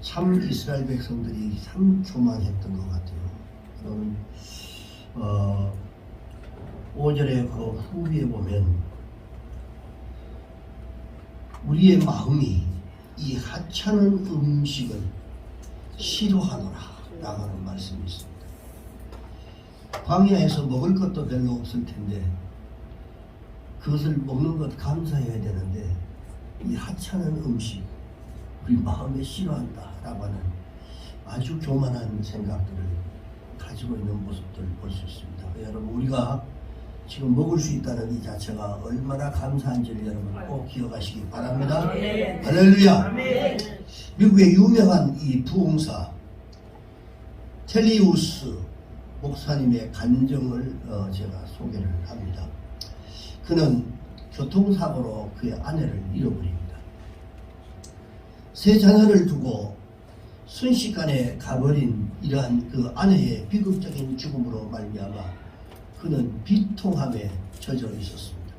참 이스라엘 백성들이 참 교만했던 것 같아요. 그러면 5절의 그 후비에 보면 우리의 마음이 이 하찮은 음식을 싫어하노라 라는 말씀이 있습니다. 광야에서 먹을 것도 별로 없을 텐데 그것을 먹는 것 감사해야 되는데 이 하찮은 음식 우리 마음에 싫어한다 라고 하는 아주 교만한 생각들을 가지고 있는 모습들을 볼 수 있습니다. 여러분, 우리가 지금 먹을 수 있다는 이 자체가 얼마나 감사한지를 여러분 꼭 기억하시기 바랍니다. 할렐루야. 미국의 유명한 이 부흥사 텔리우스 목사님의 간증을 제가 소개를 합니다. 그는 교통사고로 그의 아내를 잃어버립니다. 세 자녀를 두고 순식간에 가버린 이러한 그 아내의 비극적인 죽음으로 말미암아 그는 비통함에 젖어 있었습니다.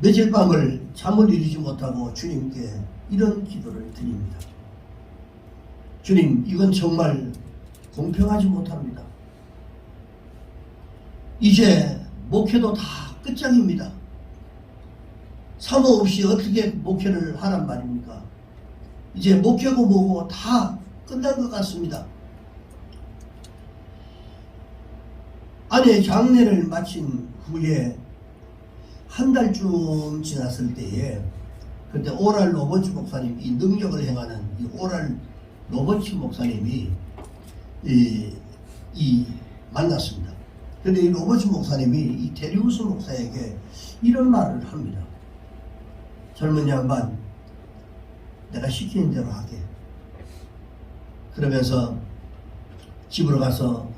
며칠 밤을 잠을 이루지 못하고 주님께 이런 기도를 드립니다. 주님, 이건 정말 공평하지 못합니다. 이제 목회도 다 끝장입니다. 사모 없이 어떻게 목회를 하란 말입니까? 이제 목회고 뭐고 다 끝난 것 같습니다. 아내 장례를 마친 후에 한 달쯤 지났을 때에 그때 오랄 로버츠 목사님, 이 능력을 행하는 이 오랄 로버츠 목사님이 만났습니다. 그런데 이 로버츠 목사님이 이 테리우스 목사에게 이런 말을 합니다. 젊은 양반, 내가 시키는 대로 하게. 그러면서 집으로 가서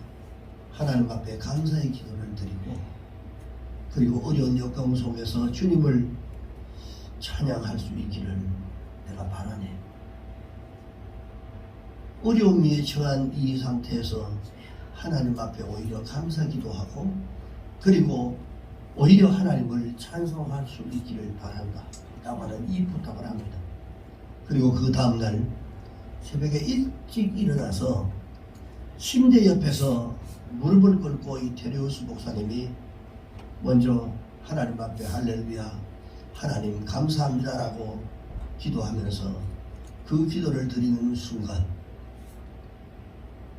하나님 앞에 감사의 기도를 드리고, 그리고 어려운 역경 속에서 주님을 찬양할 수 있기를 내가 바라네. 어려움 위에 처한 이 상태에서 하나님 앞에 오히려 감사 기도하고, 그리고 오히려 하나님을 찬송할 수 있기를 바란다 라고 하는 이 부탁을 합니다. 그리고 그 다음날 새벽에 일찍 일어나서 침대 옆에서 무릎을 꿇고 이 테리우스 목사님이 먼저 하나님 앞에 할렐루야, 하나님 감사합니다 라고 기도하면서 그 기도를 드리는 순간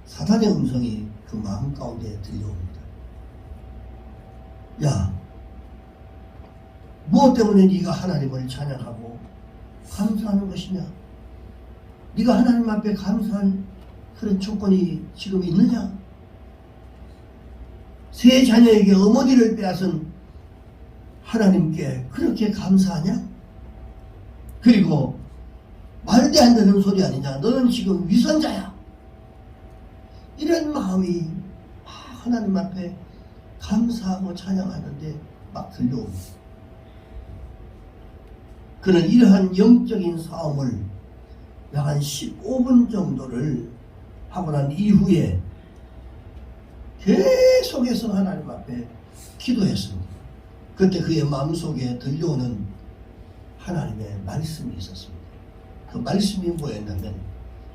사단의 음성이 그 마음 가운데 들려옵니다. 야, 무엇 때문에 네가 하나님을 찬양하고 감사하는 것이냐? 네가 하나님 앞에 감사할 그런 조건이 지금 있느냐? 세 자녀에게 어머니를 빼앗은 하나님께 그렇게 감사하냐? 그리고 말도 안 되는 소리 아니냐? 너는 지금 위선자야. 이런 마음이 하나님 앞에 감사하고 찬양하는데 막 들려옵니다. 그는 이러한 영적인 싸움을 약 한 15분 정도를 하고 난 이후에 계속해서 하나님 앞에 기도했습니다. 그때 그의 마음속에 들려오는 하나님의 말씀이 있었습니다. 그 말씀이 뭐였냐면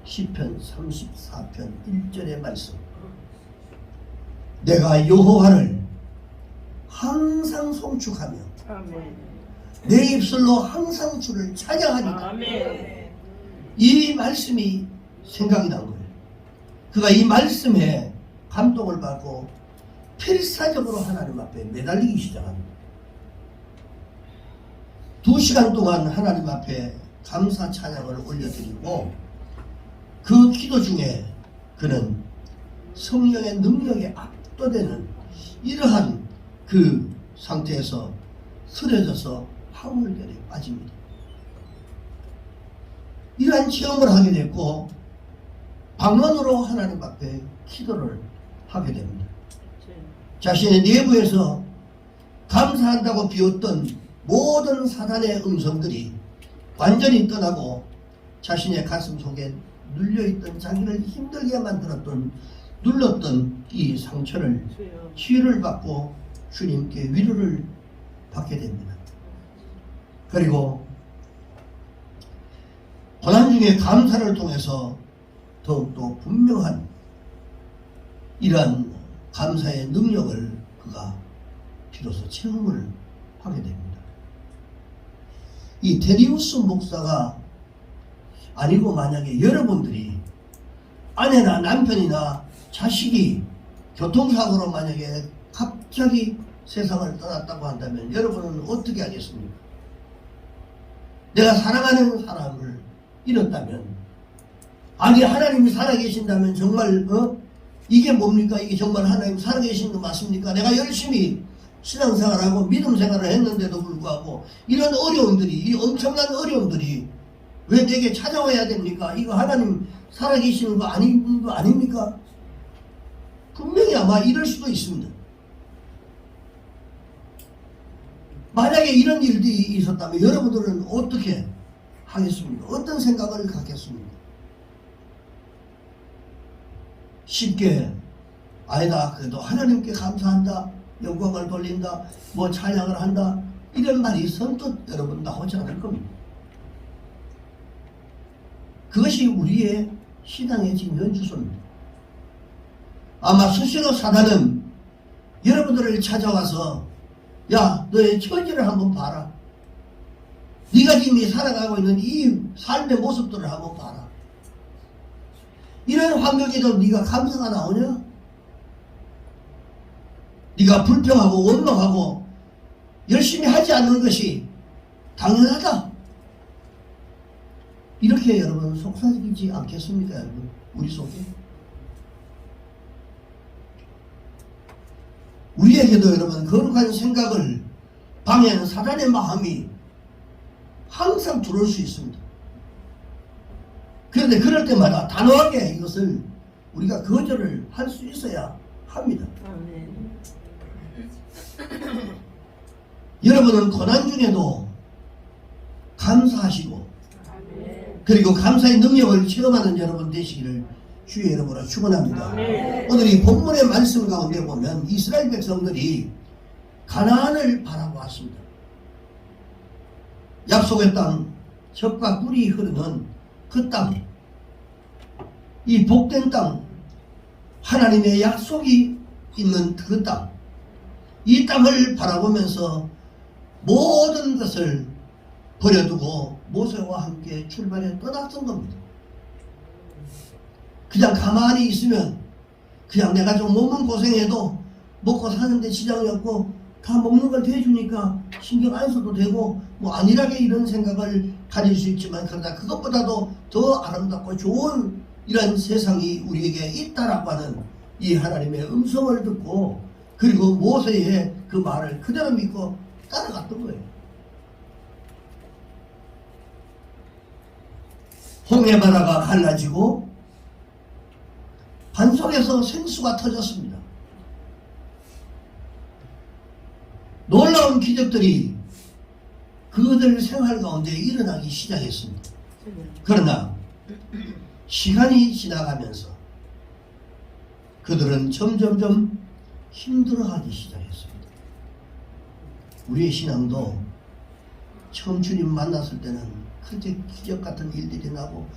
시편 34편 1절의 말씀. 내가 여호와를 항상 송축하며 내 입술로 항상 주를 찬양하니까. 아멘. 이 말씀이 생각이 난 거예요. 그가 이 말씀에 감동을 받고 필사적으로 하나님 앞에 매달리기 시작합니다. 2시간 동안 하나님 앞에 감사 찬양을 올려드리고 그 기도 중에 그는 성령의 능력에 압도되는 이러한 그 상태에서 쓰러져서 황홀결에 빠집니다. 이러한 체험을 하게 됐고 방언으로 하나님 앞에 기도를 하게 됩니다. 자신의 내부에서 감사한다고 비웠던 모든 사단의 음성들이 완전히 떠나고 자신의 가슴 속에 눌려있던, 자기를 힘들게 만들었던, 눌렀던 이 상처를 치유를 받고 주님께 위로를 받게 됩니다. 그리고 고난 나중에 감사를 통해서 더욱더 분명한 이러한 감사의 능력을 그가 비로소 체험을 하게 됩니다. 이 테디우스 목사가 아니고 만약에 여러분들이 아내나 남편이나 자식이 교통사고로 만약에 갑자기 세상을 떠났다고 한다면 여러분은 어떻게 하겠습니까? 내가 사랑하는 사람을 잃었다면, 아니 하나님이 살아계신다면 정말 이게 뭡니까? 이게 정말 하나님 살아계신 거 맞습니까? 내가 열심히 신앙생활하고 믿음생활을 했는데도 불구하고 이런 어려움들이, 이 엄청난 어려움들이 왜 내게 찾아와야 됩니까? 이거 하나님 살아계시는 거 아닙니까? 분명히 아마 이럴 수도 있습니다. 만약에 이런 일들이 있었다면 여러분들은 어떻게 하겠습니까? 어떤 생각을 갖겠습니까? 쉽게 아니다, 그래도 하나님께 감사한다, 영광을 돌린다, 뭐 찬양을 한다, 이런 말이 선뜻 여러분 나오지 않을 겁니다. 그것이 우리의 신앙의 지금 연주소입니다. 아마 스스로 사단은 여러분들을 찾아와서 야, 너의 처지를 한번 봐라. 네가 지금 살아가고 있는 이 삶의 모습들을 한번 봐라. 이런 환경에도 네가 감사가 나오냐? 네가 불평하고 원망하고 열심히 하지 않는 것이 당연하다. 이렇게 여러분 속삭이지 않겠습니까? 여러분 우리 속에. 우리에게도 여러분 거룩한 생각을 방해하는 사단의 마음이 항상 들어올 수 있습니다. 그런데 그럴 때마다 단호하게 이것을 우리가 거절을 할 수 있어야 합니다. 여러분은 고난 중에도 감사하시고 그리고 감사의 능력을 체험하는 여러분 되시기를 주의 이름으로 축원합니다. 오늘 이 본문의 말씀 가운데 보면 이스라엘 백성들이 가나안을 바라보았습니다. 약속의 땅, 젖과 꿀이 흐르는 그 땅, 이 복된 땅, 하나님의 약속이 있는 그 땅, 이 땅을 바라보면서 모든 것을 버려두고 모세와 함께 출발해 떠났던 겁니다. 그냥 가만히 있으면 그냥 내가 좀 몸은 고생해도 먹고 사는데 지장이 없고 다 먹는 걸 대주니까 신경 안 써도 되고 뭐 안일하게 이런 생각을 가질 수 있지만, 그러나 그것보다도 더 아름답고 좋은 이런 세상이 우리에게 있다라고 하는 이 하나님의 음성을 듣고 그리고 모세의 그 말을 그대로 믿고 따라갔던 거예요. 홍해 바다가 갈라지고 반석에서 생수가 터졌습니다. 놀라운 기적들이 그들 생활 가운데 일어나기 시작했습니다. 그러나 시간이 지나가면서 그들은 점점점 힘들어하기 시작했습니다. 우리의 신앙도 처음 주님 만났을 때는 그렇게 기적 같은 일들이 나고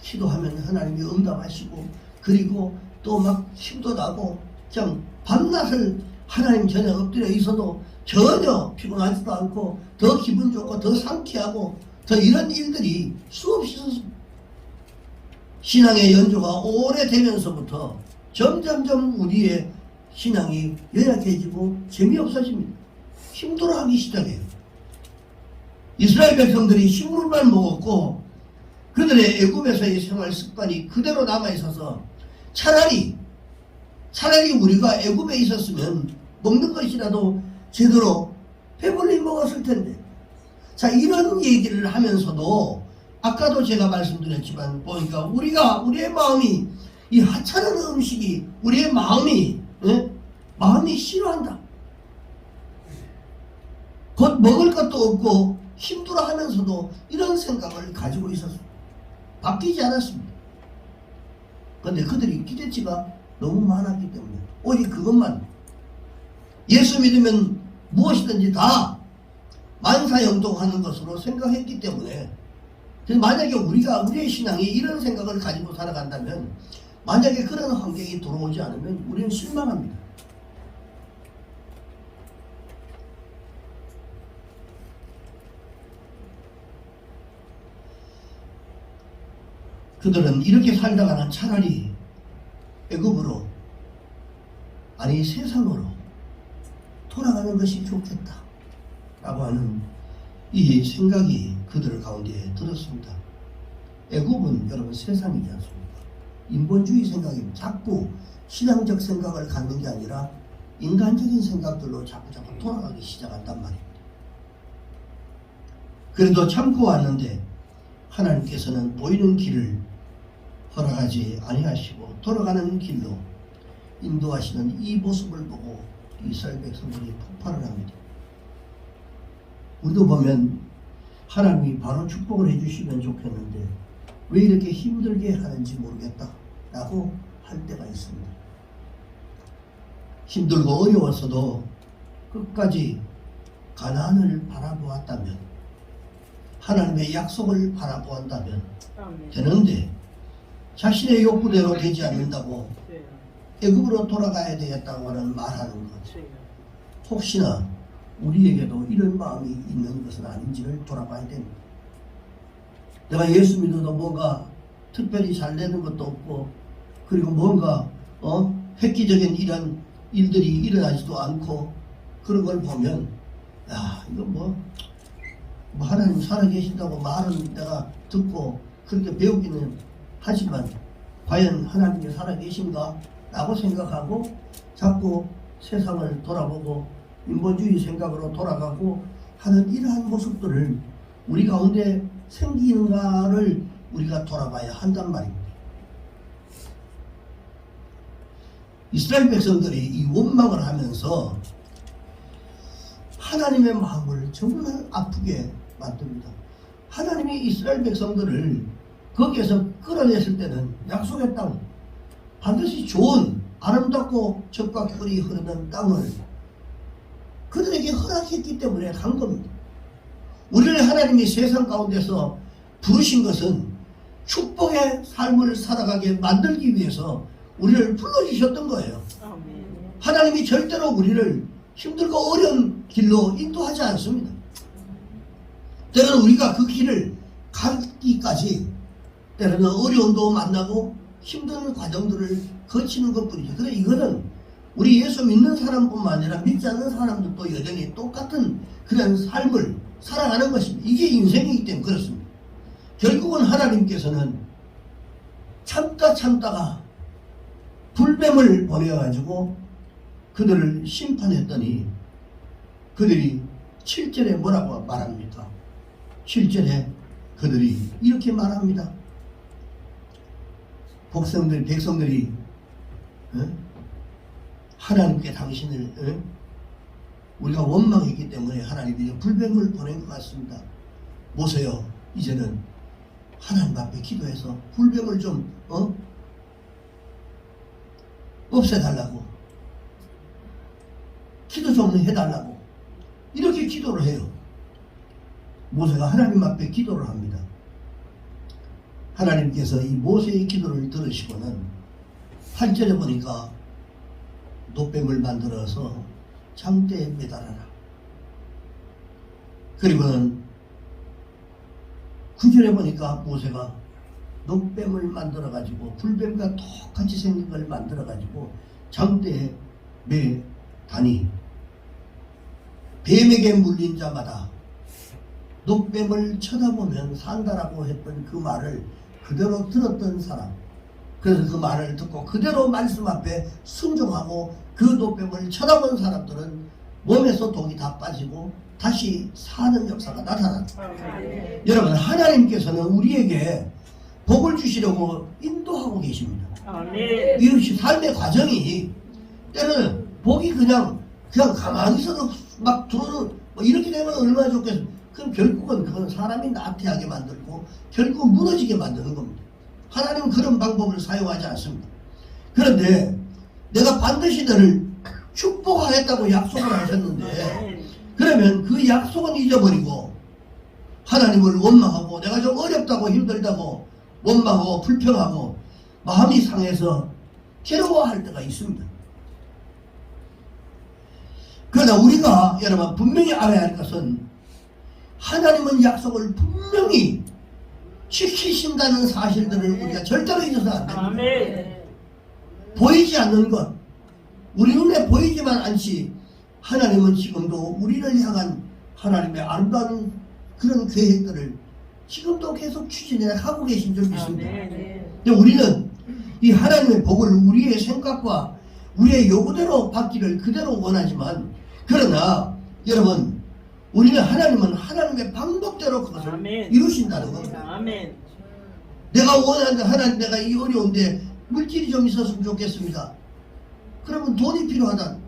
기도하면 하나님이 응답하시고 그리고 또 막 힘도 나고 그냥 밤낮을 하나님 전에 엎드려 있어도 전혀 피곤하지도 않고 더 기분 좋고 더 상쾌하고 더 이런 일들이 수없이 있었습니다. 신앙의 연주가 오래되면서부터 점점점 우리의 신앙이 연약해지고 재미없어집니다. 힘들어하기 시작해요. 이스라엘 백성들이 식물만 먹었고 그들의 애굽에서의 생활 습관이 그대로 남아있어서 차라리 우리가 애굽에 있었으면 먹는 것이라도 제대로 배불리 먹었을 텐데. 자, 이런 얘기를 하면서도 아까도 제가 말씀드렸지만 보니까 우리의 마음이 이 하찮은 음식이 우리의 마음이 싫어한다. 곧 먹을 것도 없고 힘들어하면서도 이런 생각을 가지고 있었습니다. 바뀌지 않았습니다. 그런데 그들이 기대치가 너무 많았기 때문에 오직 그것만, 예수 믿으면 무엇이든지 다 만사형통하는 것으로 생각했기 때문에 그래서 만약에 우리의 신앙이 이런 생각을 가지고 살아간다면, 만약에 그런 환경이 들어오지 않으면 우리는 실망합니다. 그들은 이렇게 살다가는 차라리 애굽으로, 아니 세상으로 돌아가는 것이 좋겠다 라고 하는 이 생각이 그들 가운데 들었습니다. 애굽은 여러분 세상이지 않습니까? 인본주의 생각입니다. 자꾸 신앙적 생각을 갖는 게 아니라 인간적인 생각들로 자꾸 돌아가기 시작한단 말입니다. 그래도 참고 왔는데 하나님께서는 보이는 길을 허락하지 아니하시고 돌아가는 길로 인도하시는 이 모습을 보고 이스라엘 백성들이 폭발을 합니다. 우리도 보면 하나님이 바로 축복을 해주시면 좋겠는데 왜 이렇게 힘들게 하는지 모르겠다 라고 할 때가 있습니다. 힘들고 어려웠어도 끝까지 가나안을 바라보았다면, 하나님의 약속을 바라보았다면 되는데 자신의 욕구대로 되지 않는다고 애굽으로 돌아가야 되겠다고 말하는 것, 혹시나 우리에게도 이런 마음이 있는 것은 아닌지를 돌아봐야 됩니다. 내가 예수 믿어도 뭔가 특별히 잘 되는 것도 없고, 그리고 뭔가 획기적인 이런 일들이 일어나지도 않고, 그런 걸 보면 야, 이거 뭐 하나님 살아계신다고 말은 내가 듣고 그렇게 배우기는 하지만 과연 하나님이 살아계신가? 라고 생각하고 자꾸 세상을 돌아보고 인본주의 생각으로 돌아가고 하는 이러한 모습들을 우리 가운데 생기는가를 우리가 돌아봐야 한단 말입니다. 이스라엘 백성들이 이 원망을 하면서 하나님의 마음을 정말 아프게 만듭니다. 하나님이 이스라엘 백성들을 거기에서 끌어냈을 때는 약속의 땅, 반드시 좋은 아름답고 젖과 꿀이 흐르는 땅을 그들에게 허락했기 때문에 간 겁니다. 우리를 하나님이 세상 가운데서 부르신 것은 축복의 삶을 살아가게 만들기 위해서 우리를 불러주셨던 거예요. 하나님이 절대로 우리를 힘들고 어려운 길로 인도하지 않습니다. 때로는 우리가 그 길을 가기까지 때로는 어려움도 만나고 힘든 과정들을 거치는 것뿐이죠. 그런데 이거는 우리 예수 믿는 사람뿐만 아니라 믿지 않는 사람들도 여전히 똑같은 그런 삶을 살아가는 것입니다. 이게 인생이기 때문에 그렇습니다. 결국은 하나님께서는 참다가 불뱀을 보내가지고 그들을 심판했더니 그들이 7절에 뭐라고 말합니까? 7절에 그들이 이렇게 말합니다. 백성들이 하나님께 당신을 우리가 원망했기 때문에 하나님이 불뱀을 보낸 것 같습니다. 모세요, 이제는 하나님 앞에 기도해서 불뱀을 좀 없애달라고, 기도 좀 해달라고 이렇게 기도를 해요. 모세가 하나님 앞에 기도를 합니다. 하나님께서 이 모세의 기도를 들으시고는 8절에 보니까 노뱀을 만들어서 장대에 매달아라. 그리고는 9절에 보니까 모세가 노뱀을 만들어 가지고 불뱀과 똑같이 생긴 걸 만들어 가지고 장대에 매다니 뱀에게 물린 자마다 노뱀을 쳐다보면 산다라고 했던 그 말을 그대로 들었던 사람, 그래서 그 말을 듣고 그대로 말씀 앞에 순종하고 그 노뱀을 쳐다본 사람들은 몸에서 독이 다 빠지고 다시 사는 역사가 나타났다. 여러분, 하나님께서는 우리에게 복을 주시려고 인도하고 계십니다. 이 삶의 과정이 때는 복이 그냥 가만히 있어도 막 들어오는 이렇게 되면 얼마나 좋겠어. 그럼 결국은 그건 사람이 나태하게 만들고 결국은 무너지게 만드는 겁니다. 하나님은 그런 방법을 사용하지 않습니다. 그런데 내가 반드시 너를 축복하겠다고 약속을 하셨는데, 그러면 그 약속은 잊어버리고 하나님을 원망하고 내가 좀 어렵다고 힘들다고 원망하고 불평하고 마음이 상해서 괴로워할 때가 있습니다. 그러나 우리가 여러분 분명히 알아야 할 것은 하나님은 약속을 분명히 지키신다는 사실들을 우리가 절대로 잊어서 안 됩니다. 아멘. 보이지 않는 것, 우리 눈에 보이지만 않지 하나님은 지금도 우리를 향한 하나님의 아름다운 그런 계획들을 지금도 계속 추진해 하고 계신 줄 믿습니다. 근데 우리는 이 하나님의 복을 우리의 생각과 우리의 요구대로 받기를 그대로 원하지만, 그러나 여러분 우리는 하나님은 하나님의 방법대로 그것을 아멘. 이루신다는 겁니다. 아멘. 내가 원하는데 하나님 내가 이 어려운데 물질이 좀 있었으면 좋겠습니다. 그러면 돈이 필요하다.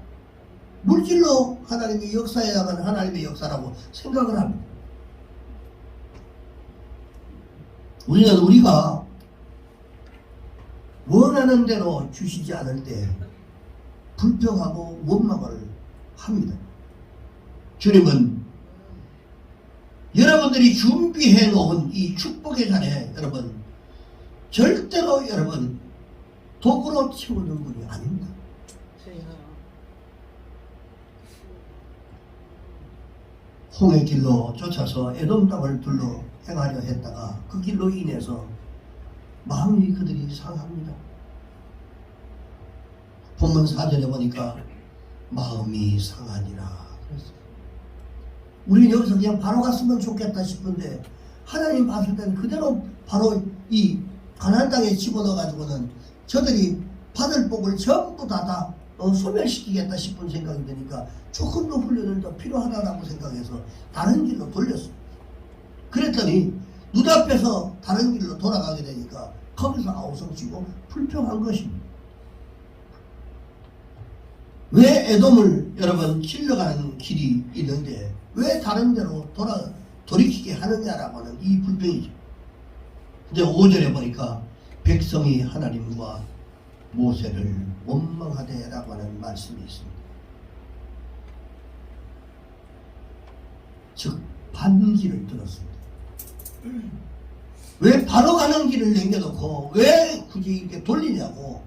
물질로 하나님이 역사해야만 하나님의 역사라고 생각을 합니다. 우리는 우리가 원하는 대로 주시지 않을 때 불평하고 원망을 합니다. 주님은 여러분들이 준비해 놓은 이 축복의 자리에 여러분 절대로 여러분 도구로 채우는 분이 아닙니다. 홍해 길로 쫓아서 에돔 땅을 둘러 행하려 했다가 그 길로 인해서 마음이 그들이 상합니다. 본문 4절에 보니까 마음이 상하니라 그랬어요. 우리는 여기서 그냥 바로 갔으면 좋겠다 싶은데 하나님 봤을 때는 그대로 바로 이 가나안 땅에 집어넣어 가지고는 저들이 받을 복을 전부 다 소멸시키겠다 싶은 생각이 드니까 조금 더 훈련을 더 필요하다라고 생각해서 다른 길로 돌렸어요. 그랬더니 눈앞에서 다른 길로 돌아가게 되니까 거기서 아우성치고 불평한 것입니다. 왜 에돔을 여러분 길러가는 길이 있는데 왜 다른 데로 돌이키게 하느냐라고 하는 이 불평이죠. 근데 5절에 보니까 백성이 하나님과 모세를 원망하되라고 하는 말씀이 있습니다. 즉 반기를 들었습니다. 왜 바로 가는 길을 남겨놓고 왜 굳이 이렇게 돌리냐고,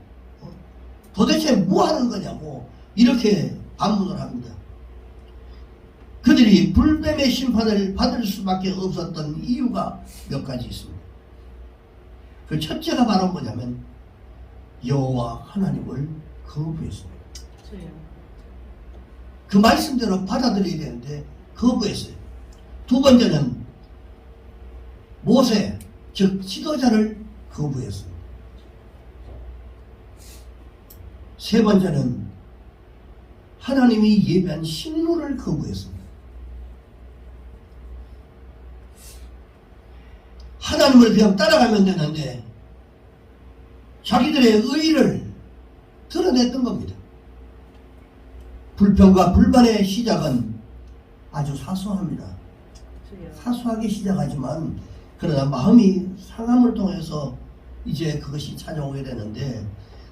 도대체 뭐 하는 거냐고 이렇게 반문을 합니다. 그들이 불뱀의 심판을 받을 수밖에 없었던 이유가 몇 가지 있습니다. 그 첫째가 바로 뭐냐면 여호와 하나님을 거부했습니다. 그 말씀대로 받아들여야 되는데 거부했어요. 두 번째는 모세 즉 지도자를 거부했습니다. 세 번째는 하나님이 예배한 식물을 거부했습니다. 하나님을 그냥 따라가면 되는데 자기들의 의의를 드러냈던 겁니다. 불평과 불만의 시작은 아주 사소합니다. 사소하게 시작하지만 그러나 마음이 상함을 통해서 이제 그것이 찾아오게 되는데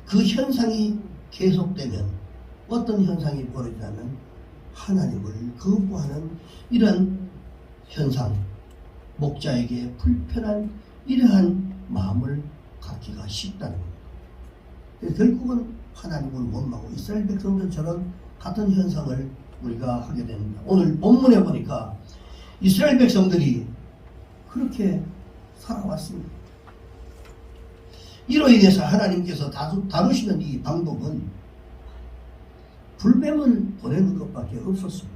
그 현상이 계속되면 어떤 현상이 벌어지냐면 하나님을 거부하는 이런 현상, 목자에게 불편한 이러한 마음을 갖기가 쉽다는 겁니다. 결국은 하나님을 원망하고 이스라엘 백성들처럼 같은 현상을 우리가 하게 됩니다. 오늘 본문에 보니까 이스라엘 백성들이 그렇게 살아왔습니다. 이로 인해서 하나님께서 다루시는 이 방법은 불뱀을 보내는 것밖에 없었습니다.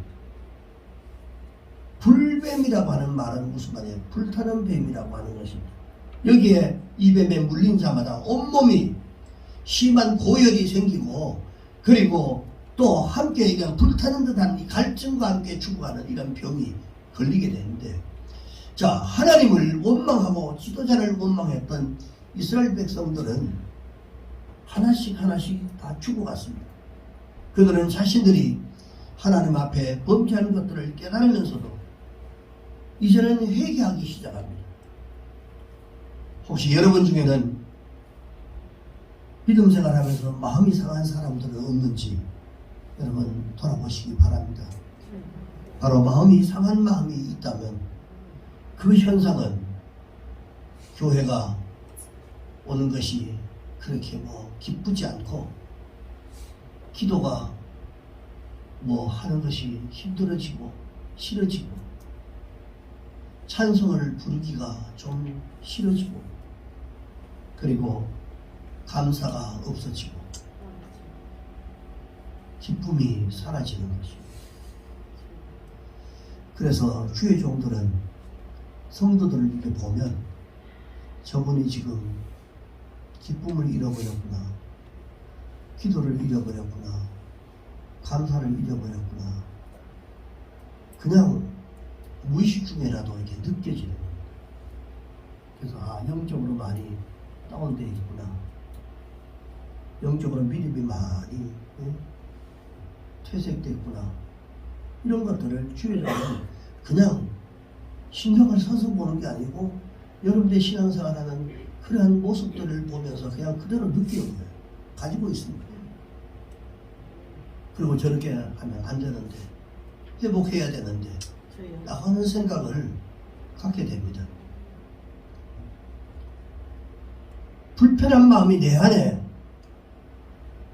불뱀이라고 하는 말은 무슨 말이에요? 불타는 뱀이라고 하는 것입니다. 여기에 이 뱀에 물린 자마다 온몸이 심한 고열이 생기고 그리고 또 함께 이런 불타는 듯한 갈증과 함께 죽어가는 이런 병이 걸리게 되는데, 자, 하나님을 원망하고 지도자를 원망했던 이스라엘 백성들은 하나씩 다 죽어갔습니다. 그들은 자신들이 하나님 앞에 범죄하는 것들을 깨달으면서도 이제는 회개하기 시작합니다. 혹시 여러분 중에는 믿음 생활하면서 마음이 상한 사람들은 없는지 여러분 돌아보시기 바랍니다. 바로 마음이 상한 마음이 있다면 그 현상은 교회가 오는 것이 그렇게 뭐 기쁘지 않고 기도가 뭐 하는 것이 힘들어지고 싫어지고 찬송을 부르기가 좀 싫어지고 그리고 감사가 없어지고 기쁨이 사라지는 것입니다. 그래서 주의 종들은 성도들을 이렇게 보면 저분이 지금 기쁨을 잃어버렸구나, 기도를 잃어버렸구나, 감사를 잃어버렸구나, 그냥 무의식 중에라도 이렇게 느껴지는 겁니다. 그래서 영적으로 많이 다운되어 있구나, 영적으로 믿음이 많이 퇴색됐구나, 이런 것들을 주의하면 그냥 신경을 써서 보는 게 아니고 여러분들의 신앙생활하는 그러한 모습들을 보면서 그냥 그대로 느끼는 거예요. 가지고 있습니다. 그리고 저렇게 하면 안 되는데, 회복해야 되는데 나가는 생각을 갖게 됩니다. 불편한 마음이 내 안에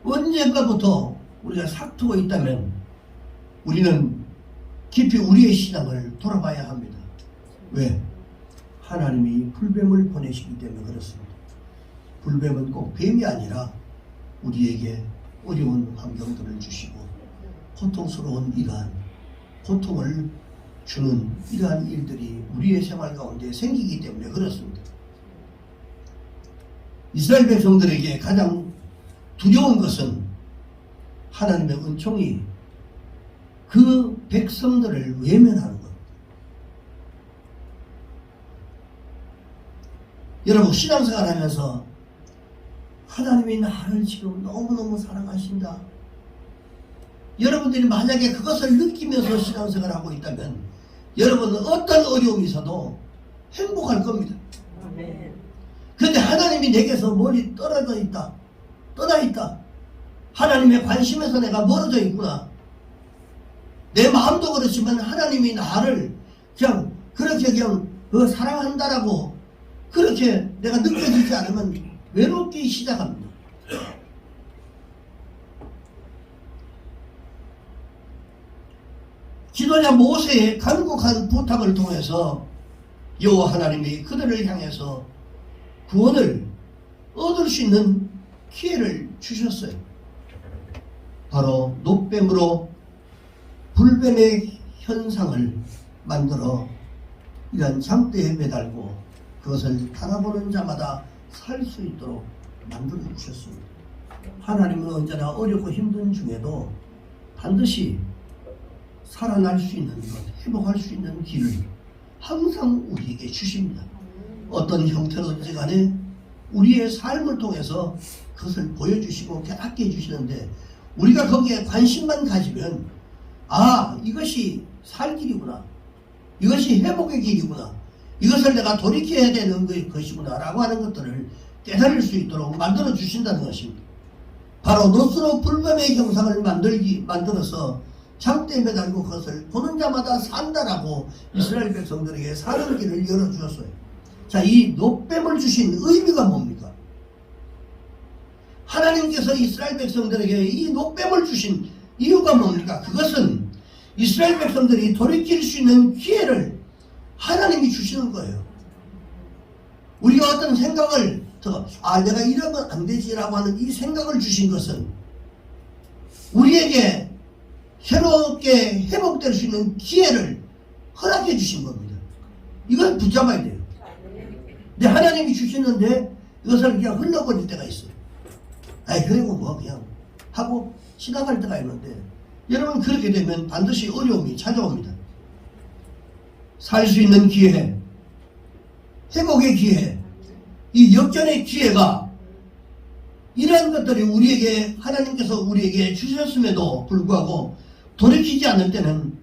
언젠가부터 우리가 삭트고 있다면 우리는 깊이 우리의 신앙을 돌아봐야 합니다. 왜? 하나님이 불뱀을 보내시기 때문에 그렇습니다. 불뱀은 꼭 뱀이 아니라 우리에게 어려운 환경들을 주시고 고통스러운 이러한 고통을 주는 이러한 일들이 우리의 생활 가운데 생기기 때문에 그렇습니다. 이스라엘 백성들에게 가장 두려운 것은 하나님의 은총이 그 백성들을 외면하는 것. 여러분 신앙생활 하면서 하나님이 나를 지금 너무너무 사랑하신다. 여러분들이 만약에 그것을 느끼면서 신앙생활을 하고 있다면 여러분은 어떤 어려움이 있어도 행복할 겁니다. 그런데 하나님이 내게서 멀리 떨어져 있다, 떠나 있다, 하나님의 관심에서 내가 멀어져 있구나, 내 마음도 그렇지만 하나님이 나를 그냥 그렇게 그냥 사랑한다라고 그렇게 내가 느껴지지 않으면 외롭기 시작합니다. 지도자 모세의 간곡한 부탁을 통해서 여호와 하나님이 그들을 향해서 구원을 얻을 수 있는 기회를 주셨어요. 바로 놋뱀으로 불뱀의 현상을 만들어 이런 장대에 매달고 그것을 바라보는 자마다 살 수 있도록 만들어 주셨습니다. 하나님은 언제나 어렵고 힘든 중에도 반드시 살아날 수 있는 것, 회복할 수 있는 길을 항상 우리에게 주십니다. 어떤 형태로든지 간에 우리의 삶을 통해서 그것을 보여주시고 깨닫게 해주시는데 우리가 거기에 관심만 가지면 이것이 살 길이구나, 이것이 회복의 길이구나, 이것을 내가 돌이켜야 되는 것이구나 라고 하는 것들을 깨달을 수 있도록 만들어 주신다는 것입니다. 바로 놋으로 불뱀의 형상을 만들어서 장대에 매달고 그것을 보는 자마다 산다라고 이스라엘 백성들에게 사는 길을 열어주었어요. 자, 이 놋뱀을 주신 의미가 뭡니까? 하나님께서 이스라엘 백성들에게 이 놋뱀을 주신 이유가 뭡니까? 그것은 이스라엘 백성들이 돌이킬 수 있는 기회를 하나님이 주시는 거예요. 우리가 어떤 생각을 내가 이러면 안 되지라고 하는 이 생각을 주신 것은 우리에게 새롭게 회복될 수 있는 기회를 허락해 주신 겁니다. 이걸 붙잡아야 돼요. 근데 하나님이 주시는데 이것을 그냥 흘러버릴 때가 있어요. 그리고 뭐 그냥 하고 지나갈 때가 있는데 여러분 그렇게 되면 반드시 어려움이 찾아옵니다. 살 수 있는 기회, 회복의 기회, 이 역전의 기회가 이러한 것들이 우리에게 하나님께서 우리에게 주셨음에도 불구하고 돌이키지 않을 때는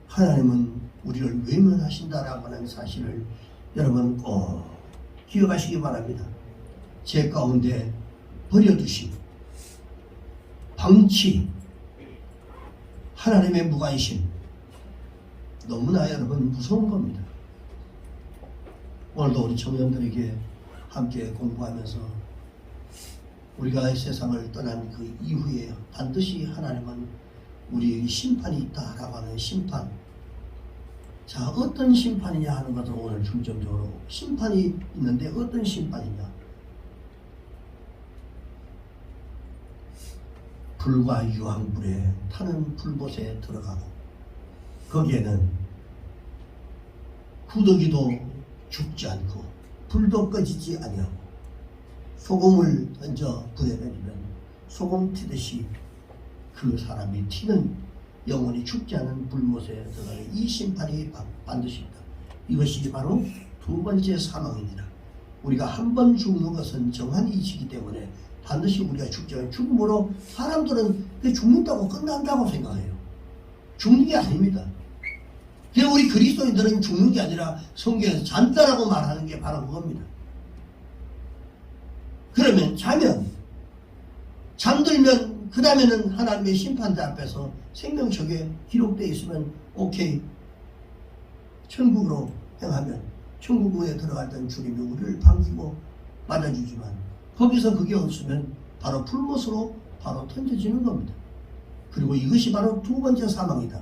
하나님은 우리를 외면하신다라고 하는 사실을 여러분 꼭 기억하시기 바랍니다. 제 가운데 버려두신 방치, 하나님의 무관심, 너무나 여러분 무서운 겁니다. 오늘도 우리 청년들에게 함께 공부하면서 우리가 세상을 떠난 그 이후에 반드시 하나님은 우리에게 심판이 있다라고 하는 심판. 자, 어떤 심판이냐 하는 것을 오늘 중점적으로 심판이 있는데 어떤 심판이냐. 불과 유황불에 타는 불못에 들어가고 거기에는 구더기도 죽지 않고 불도 꺼지지 아니하고 소금을 얹어 불에 내리면 소금 튀듯이 그 사람이 튀는 영원히 죽지 않은 불못에 들어가는 이 심판이 반드시 있다. 이것이 바로 두 번째 사망입니다. 우리가 한 번 죽는 것은 정한 이치이기 때문에 반드시 우리가 죽지 않아요. 죽음으로 사람들은 죽는다고 끝난다고 생각해요. 죽는 게 아닙니다. 그래서 우리 그리스도인들은 죽는 게 아니라 성경에서 잔다라고 말하는 게 바로 그겁니다. 그러면 자면 잠들면 그 다음에는 하나님의 심판대 앞에서 생명책에 기록되어 있으면 오케이 천국으로 행하면 천국에 들어갈 때는 주님이 우리를 반기고 맞아주지만 거기서 그게 없으면 바로 불못으로 바로 던져지는 겁니다. 그리고 이것이 바로 두 번째 사망이다.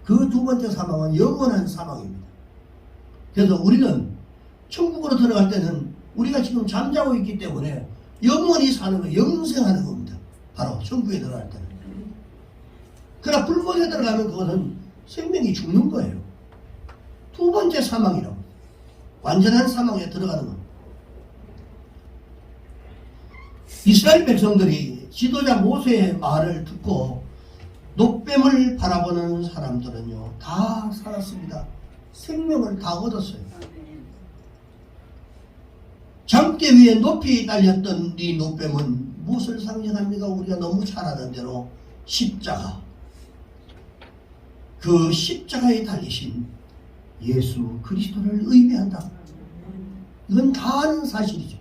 그 두 번째 사망은 영원한 사망입니다. 그래서 우리는 천국으로 들어갈 때는 우리가 지금 잠자고 있기 때문에 영원히 사는 거, 영생하는 겁니다. 바로 천국에 들어갈 때는. 그러나 불못에 들어가면 그것은 생명이 죽는 거예요. 두 번째 사망이라고. 완전한 사망에 들어가는 겁니다. 이스라엘 백성들이 지도자 모세의 말을 듣고 놋뱀을 바라보는 사람들은요 다 살았습니다. 생명을 다 얻었어요. 장대 위에 높이 달렸던 이 놋뱀은 무엇을 상징합니까? 우리가 너무 잘 아는 대로 십자가. 그 십자가에 달리신 예수 그리스도를 의미한다. 이건 다 아는 사실이죠.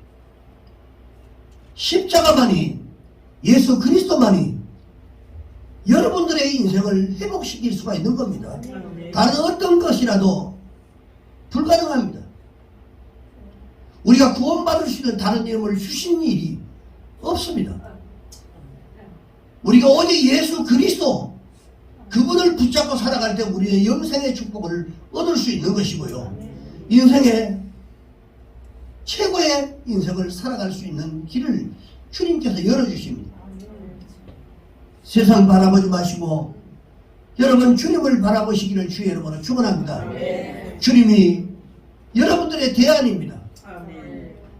십자가만이, 예수 그리스도만이 여러분들의 인생을 회복시킬 수가 있는 겁니다. 다른 어떤 것이라도 불가능합니다. 우리가 구원받을 수 있는 다른 이름을 주신 일이 없습니다. 우리가 오직 예수 그리스도 그분을 붙잡고 살아갈 때 우리의 영생의 축복을 얻을 수 있는 것이고요. 인생의 최고의 인생을 살아갈 수 있는 길을 주님께서 열어주십니다. 세상 바라보지 마시고 여러분 주님을 바라보시기를 주의 이름으로 축원합니다. 주님이 여러분들의 대안입니다.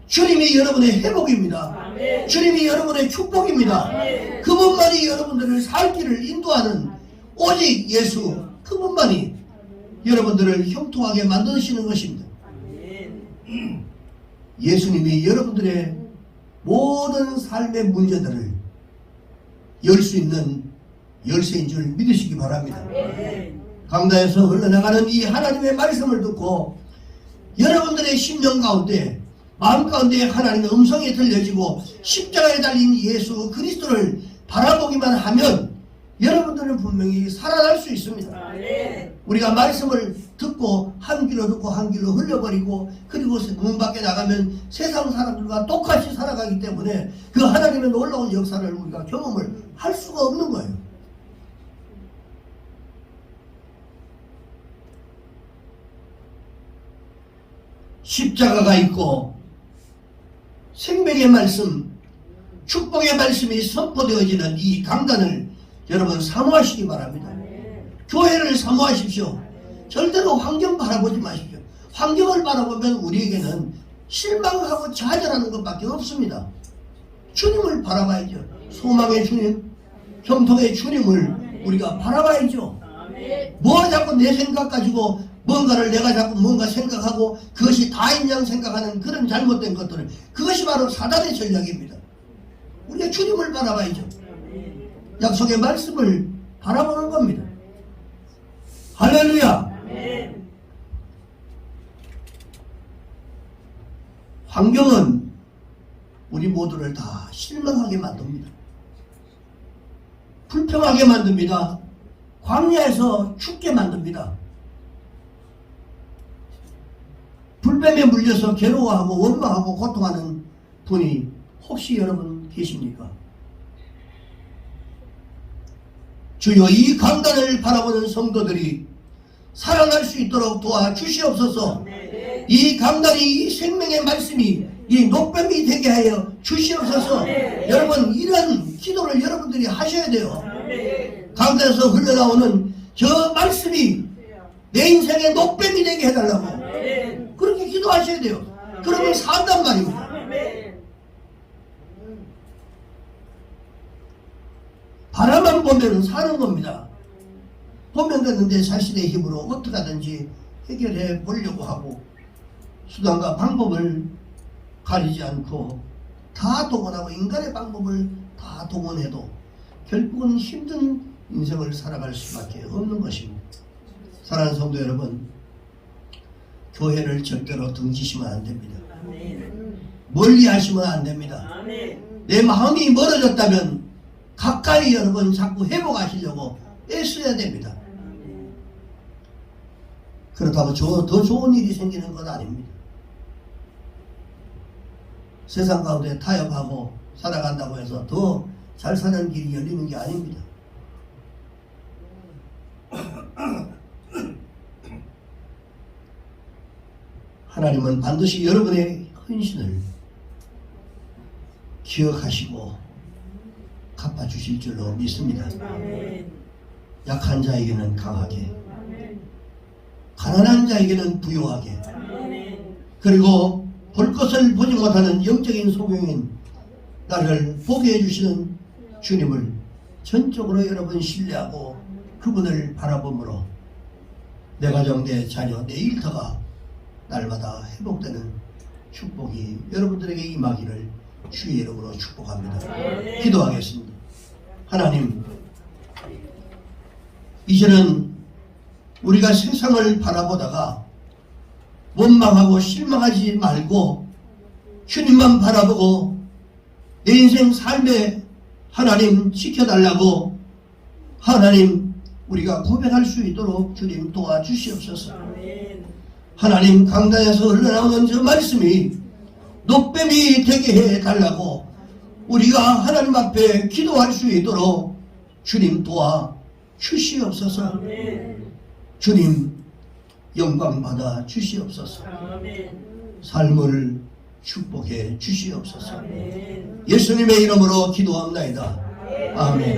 주님이 여러분의 회복입니다. 주님이 여러분의 축복입니다. 그분만이 여러분들을 살 길을 인도하는 오직 예수 그분만이 여러분들을 형통하게 만드시는 것입니다. 예수님이 여러분들의 모든 삶의 문제들을 열 수 있는 열쇠인 줄 믿으시기 바랍니다. 강단에서 흘러나가는 이 하나님의 말씀을 듣고 여러분들의 심령 가운데 마음 가운데 하나님의 음성이 들려지고 십자가에 달린 예수 그리스도를 바라보기만 하면 여러분들은 분명히 살아날 수 있습니다. 우리가 말씀을 듣고 한 길로 듣고 한 길로 흘려버리고 그리고 문 밖에 나가면 세상 사람들과 똑같이 살아가기 때문에 그 하나님의 놀라운 역사를 우리가 경험을 할 수가 없는 거예요. 십자가가 있고 생명의 말씀, 축복의 말씀이 선포되어지는 이 강단을 여러분 사모하시기 바랍니다. 교회를 사모하십시오. 절대로 환경 바라보지 마십시오. 환경을 바라보면 우리에게는 실망하고 좌절하는 것밖에 없습니다. 주님을 바라봐야죠. 소망의 주님, 형통의 주님을 우리가 바라봐야죠. 뭐 자꾸 내 생각 가지고 뭔가를 내가 자꾸 뭔가 생각하고 그것이 다인 양 생각하는 그런 잘못된 것들은 그것이 바로 사단의 전략입니다. 우리가 주님을 바라봐야죠. 약속의 말씀을 바라보는 겁니다. 할렐루야. 환경은 우리 모두를 다 실망하게 만듭니다. 불평하게 만듭니다. 광야에서 죽게 만듭니다. 녹뱀에 물려서 괴로워하고 원망하고 고통하는 분이 혹시 여러분 계십니까? 주여, 이 강단을 바라보는 성도들이 살아날 수 있도록 도와주시옵소서. 이 강단이, 이 생명의 말씀이 이 녹뱀이 되게 하여 주시옵소서. 여러분, 이런 기도를 여러분들이 하셔야 돼요. 강단에서 흘러나오는 저 말씀이 내 인생의 녹뱀이 되게 해달라고 그렇게 기도하셔야 돼요. 그러면 산단 말입니다. 바라만 보면 사는 겁니다. 보면 되는데 자신의 힘으로 어떻게 하든지 해결해 보려고 하고 수단과 방법을 가리지 않고 다 동원하고 인간의 방법을 다 동원해도 결국은 힘든 인생을 살아갈 수밖에 없는 것입니다. 사랑하는 성도 여러분, 교회를 절대로 등지시면 안 됩니다. 멀리 하시면 안 됩니다. 내 마음이 멀어졌다면 가까이 여러분 자꾸 회복하시려고 애써야 됩니다. 그렇다고 더 좋은 일이 생기는 건 아닙니다. 세상 가운데 타협하고 살아간다고 해서 더 잘 사는 길이 열리는 게 아닙니다. 하나님은 반드시 여러분의 헌신을 기억하시고 갚아주실 줄로 믿습니다. 약한 자에게는 강하게, 가난한 자에게는 부유하게, 그리고 볼 것을 보지 못하는 영적인 소경인 나를 보게 해주시는 주님을 전적으로 여러분 신뢰하고 그분을 바라봄으로 내 가정, 내 자녀, 내 일터가 날마다 회복되는 축복이 여러분들에게 임하기를 주의 이름으로 축복합니다. 기도하겠습니다. 하나님, 이제는 우리가 세상을 바라보다가 원망하고 실망하지 말고 주님만 바라보고 내 인생 삶에 하나님 지켜달라고 하나님 우리가 고백할 수 있도록 주님 도와주시옵소서. 하나님, 강단에서 흘러나오는 저 말씀이 녹뱀이 되게 해달라고 우리가 하나님 앞에 기도할 수 있도록 주님 도와주시옵소서. 주님 영광 받아 주시옵소서. 삶을 축복해 주시옵소서. 예수님의 이름으로 기도합나이다. 아멘.